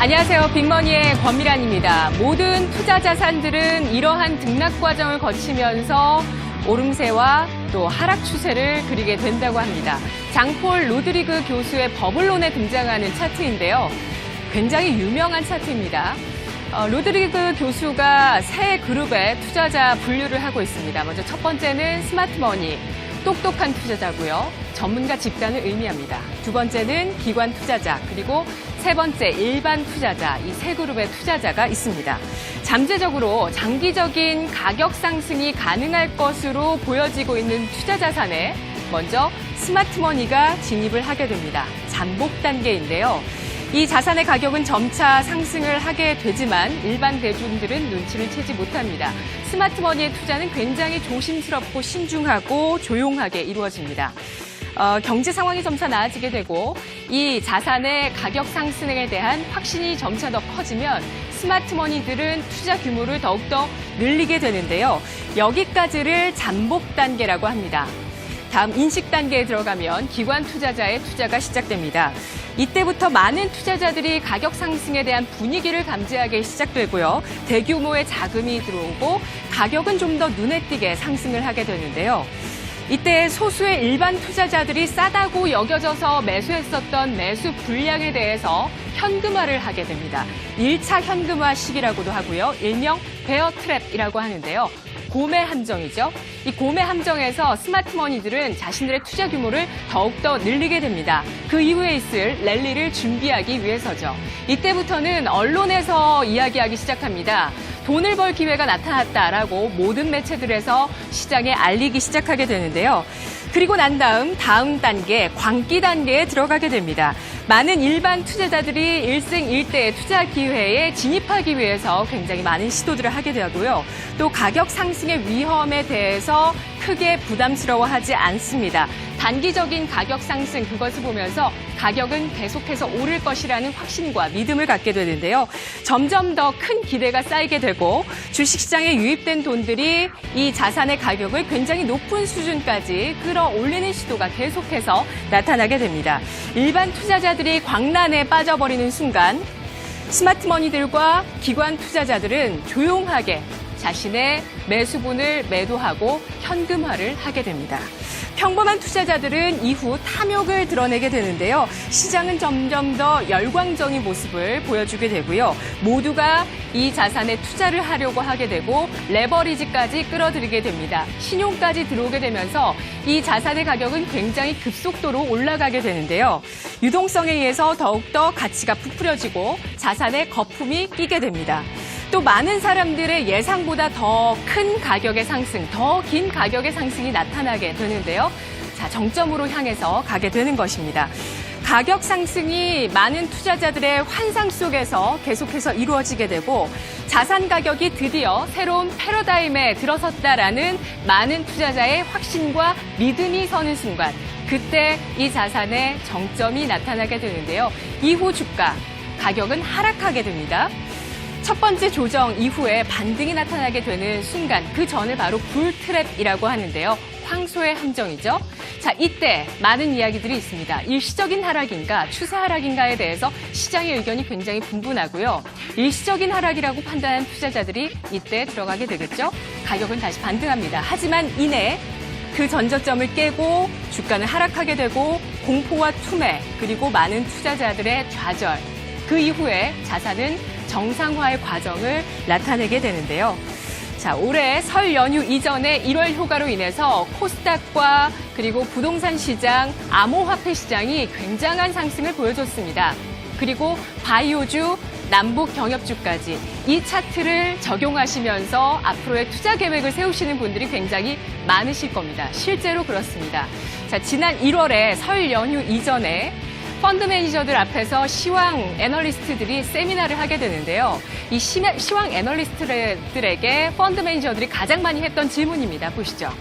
안녕하세요. 빅머니의 권미란입니다. 모든 투자 자산들은 이러한 등락 과정을 거치면서 오름세와 또 하락 추세를 그리게 된다고 합니다. 장폴 로드리그 교수의 버블론에 등장하는 차트인데요. 굉장히 유명한 차트입니다. 로드리그 교수가 세 그룹의 투자자 분류를 하고 있습니다. 먼저 첫 번째는 스마트머니, 똑똑한 투자자고요. 전문가 집단을 의미합니다. 두 번째는 기관 투자자, 그리고 세 번째 일반 투자자, 이 세 그룹의 투자자가 있습니다. 잠재적으로 장기적인 가격 상승이 가능할 것으로 보여지고 있는 투자 자산에 먼저 스마트머니가 진입을 하게 됩니다. 잠복 단계인데요. 이 자산의 가격은 점차 상승을 하게 되지만 일반 대중들은 눈치를 채지 못합니다. 스마트머니의 투자는 굉장히 조심스럽고 신중하고 조용하게 이루어집니다. 경제 상황이 점차 나아지게 되고 이 자산의 가격 상승에 대한 확신이 점차 더 커지면 스마트머니들은 투자 규모를 더욱더 늘리게 되는데요. 여기까지를 잠복 단계라고 합니다. 다음 인식 단계에 들어가면 기관 투자자의 투자가 시작됩니다. 이때부터 많은 투자자들이 가격 상승에 대한 분위기를 감지하기 시작되고요. 대규모의 자금이 들어오고 가격은 좀 더 눈에 띄게 상승을 하게 되는데요. 이때 소수의 일반 투자자들이 싸다고 여겨져서 매수했었던 매수 불량에 대해서 현금화를 하게 됩니다. 1차 현금화 시기라고도 하고요. 일명 베어 트랩이라고 하는데요. 고매 함정이죠. 이 고매 함정에서 스마트머니들은 자신들의 투자 규모를 더욱더 늘리게 됩니다. 그 이후에 있을 랠리를 준비하기 위해서죠. 이때부터는 언론에서 이야기하기 시작합니다. 돈을 벌 기회가 나타났다라고 모든 매체들에서 시장에 알리기 시작하게 되는데요. 그리고 난 다음 단계, 광기 단계에 들어가게 됩니다. 많은 일반 투자자들이 일생일대의 투자 기회에 진입하기 위해서 굉장히 많은 시도들을 하게 되고요. 또 가격 상승의 위험에 대해서 크게 부담스러워하지 않습니다. 단기적인 가격 상승, 그것을 보면서 가격은 계속해서 오를 것이라는 확신과 믿음을 갖게 되는데요. 점점 더 큰 기대가 쌓이게 되고 주식시장에 유입된 돈들이 이 자산의 가격을 굉장히 높은 수준까지 끌어올리는 시도가 계속해서 나타나게 됩니다. 일반 투자자들이 광란에 빠져버리는 순간 스마트머니들과 기관 투자자들은 조용하게 자신의 매수분을 매도하고 현금화를 하게 됩니다. 평범한 투자자들은 이후 탐욕을 드러내게 되는데요. 시장은 점점 더 열광적인 모습을 보여주게 되고요. 모두가 이 자산에 투자를 하려고 하게 되고 레버리지까지 끌어들이게 됩니다. 신용까지 들어오게 되면서 이 자산의 가격은 굉장히 급속도로 올라가게 되는데요. 유동성에 의해서 더욱더 가치가 부풀려지고 자산에 거품이 끼게 됩니다. 또 많은 사람들의 예상보다 더 큰 가격의 상승, 더 긴 가격의 상승이 나타나게 되는데요. 자, 정점으로 향해서 가게 되는 것입니다. 가격 상승이 많은 투자자들의 환상 속에서 계속해서 이루어지게 되고 자산 가격이 드디어 새로운 패러다임에 들어섰다라는 많은 투자자의 확신과 믿음이 서는 순간 그때 이 자산의 정점이 나타나게 되는데요. 이후 주가, 가격은 하락하게 됩니다. 첫 번째 조정 이후에 반등이 나타나게 되는 순간 그 전을 바로 불트랩이라고 하는데요. 황소의 함정이죠. 자, 이때 많은 이야기들이 있습니다. 일시적인 하락인가 추세 하락인가에 대해서 시장의 의견이 굉장히 분분하고요. 일시적인 하락이라고 판단한 투자자들이 이때 들어가게 되겠죠. 가격은 다시 반등합니다. 하지만 이내 그 전저점을 깨고 주가는 하락하게 되고 공포와 투매 그리고 많은 투자자들의 좌절 그 이후에 자산은 정상화의 과정을 나타내게 되는데요. 자, 올해 설 연휴 이전에 1월 효과로 인해서 코스닥과 그리고 부동산 시장, 암호화폐 시장이 굉장한 상승을 보여줬습니다. 그리고 바이오주, 남북 경협주까지 이 차트를 적용하시면서 앞으로의 투자 계획을 세우시는 분들이 굉장히 많으실 겁니다. 실제로 그렇습니다. 자, 지난 1월에 설 연휴 이전에 펀드 매니저들 앞에서 시황 애널리스트들이 세미나를 하게 되는데요. 이 시황 애널리스트들에게 펀드 매니저들이 가장 많이 했던 질문입니다. 보시죠.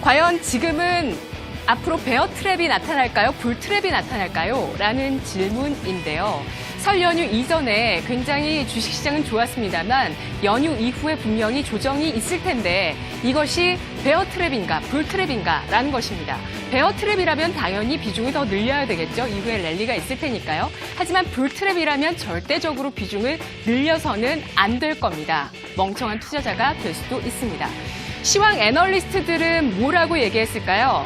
과연 지금은 앞으로 베어 트랩이 나타날까요? 불 트랩이 나타날까요? 라는 질문인데요. 설 연휴 이전에 굉장히 주식시장은 좋았습니다만 연휴 이후에 분명히 조정이 있을 텐데 이것이 베어 트랩인가 불 트랩인가 라는 것입니다. 베어 트랩이라면 당연히 비중을 더 늘려야 되겠죠. 이후에 랠리가 있을 테니까요. 하지만 불 트랩이라면 절대적으로 비중을 늘려서는 안 될 겁니다. 멍청한 투자자가 될 수도 있습니다. 시황 애널리스트들은 뭐라고 얘기했을까요?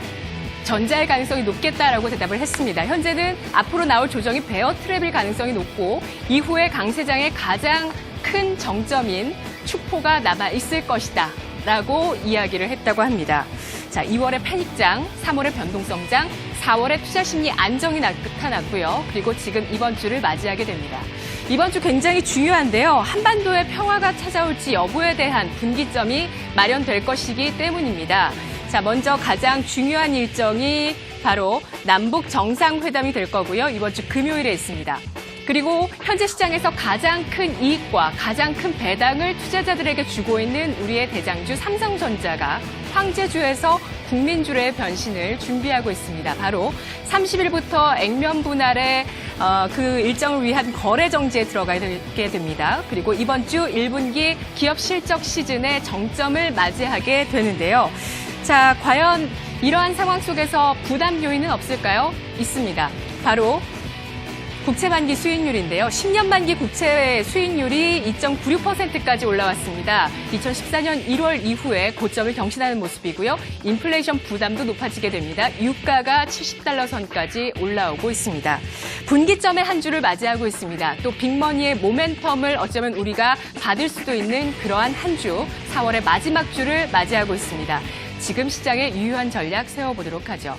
전자의 가능성이 높겠다라고 대답을 했습니다. 현재는 앞으로 나올 조정이 베어 트랩일 가능성이 높고 이후에 강세장의 가장 큰 정점인 축포가 남아 있을 것이다 라고 이야기를 했다고 합니다. 자, 2월의 패닉장, 3월의 변동성장, 4월의 투자심리 안정이 나타났고요. 그리고 지금 이번 주를 맞이하게 됩니다. 이번 주 굉장히 중요한데요. 한반도의 평화가 찾아올지 여부에 대한 분기점이 마련될 것이기 때문입니다. 자, 먼저 가장 중요한 일정이 바로 남북 정상회담이 될 거고요. 이번 주 금요일에 있습니다. 그리고 현재 시장에서 가장 큰 이익과 가장 큰 배당을 투자자들에게 주고 있는 우리의 대장주 삼성전자가 황제주에서 국민주의 변신을 준비하고 있습니다. 바로 30일부터 액면 분할의 그 일정을 위한 거래 정지에 들어가게 됩니다. 그리고 이번 주 1분기 기업 실적 시즌의 정점을 맞이하게 되는데요. 자, 과연 이러한 상황 속에서 부담 요인은 없을까요? 있습니다. 바로 국채 만기 수익률인데요. 10년 만기 국채 수익률이 2.96%까지 올라왔습니다. 2014년 1월 이후에 고점을 경신하는 모습이고요. 인플레이션 부담도 높아지게 됩니다. 유가가 70달러 선까지 올라오고 있습니다. 분기점의 한 주를 맞이하고 있습니다. 또 빅머니의 모멘텀을 어쩌면 우리가 받을 수도 있는 그러한 한 주, 4월의 마지막 주를 맞이하고 있습니다. 지금 시장에 유효한 전략 세워보도록 하죠.